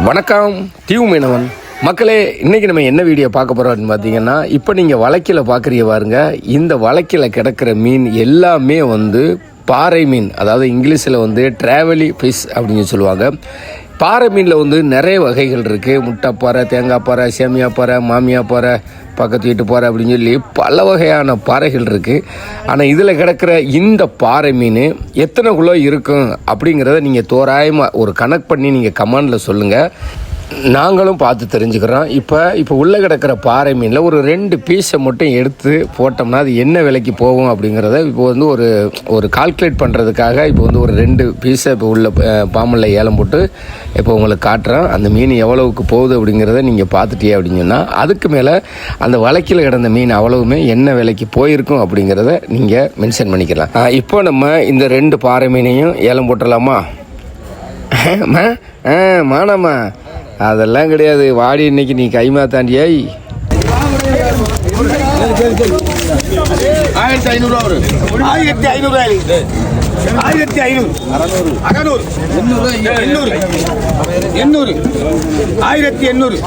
வணக்கம் டியூ மீனவன் மக்களே, இன்றைக்கி நம்ம என்ன வீடியோ பார்க்க போகிறோம்னு பார்த்தீங்கன்னா, இப்போ நீங்கள் வலைக்கில் பார்க்குறீங்க பாருங்க. இந்த வலைக்கில் கிடக்கிற மீன் எல்லாமே பாறை மீன், அதாவது இங்கிலீஷில் ட்ராவலி ஃபிஷ் அப்படின்னு சொல்லுவாங்க. பாறை மீனில் நிறைய வகைகள் இருக்குது. முட்டைப்பாறை, தேங்காய் பாறை, சேமியா பாறை, மாமியா பாறை, பக்கத்து வீட்டு பாறை அப்படின்னு சொல்லி பல வகையான பாறைகள் இருக்குது. ஆனால் இதில் கிடக்கிற இந்த பாறை மீன் எத்தனை கிலோ இருக்கும் அப்படிங்கிறத நீங்கள் தோராயமாக ஒரு கணக்கு பண்ணி நீங்கள் கமெண்டில் சொல்லுங்கள். நாங்களும் பார்த்து தெரிஞ்சுக்கிறோம். இப்போ உள்ளே கிடக்கிற பாறை மீனில் ஒரு 2 பீஸை மட்டும் எடுத்து போட்டோம்னா அது என்ன விலைக்கு போகும் அப்படிங்கிறத இப்போ ஒரு கால்குலேட் பண்ணுறதுக்காக இப்போ ஒரு 2 பீஸை இப்போ உள்ள பாம்பனில் ஏலம் போட்டு இப்போ உங்களுக்கு காட்டுறோம். அந்த மீன் எவ்வளவுக்கு போகுது அப்படிங்கிறத நீங்கள் பார்த்துட்டியே அப்படின்னு சொன்னால் அதுக்கு மேலே அந்த வலைக்கில் கிடந்த மீன் அவ்வளவுமே என்ன விலைக்கு போயிருக்கும் அப்படிங்கிறத நீங்கள் மென்ஷன் பண்ணிக்கலாம். இப்போ நம்ம இந்த 2 பாறை மீனையும் ஏலம் போட்டுடலாமா? மானம்மா அதெல்லாம் கிடையாது, வாடி இன்னைக்கு நீ கைமா தாண்டியாய். 1500 வரும். 1500 1500 600 800 800 1800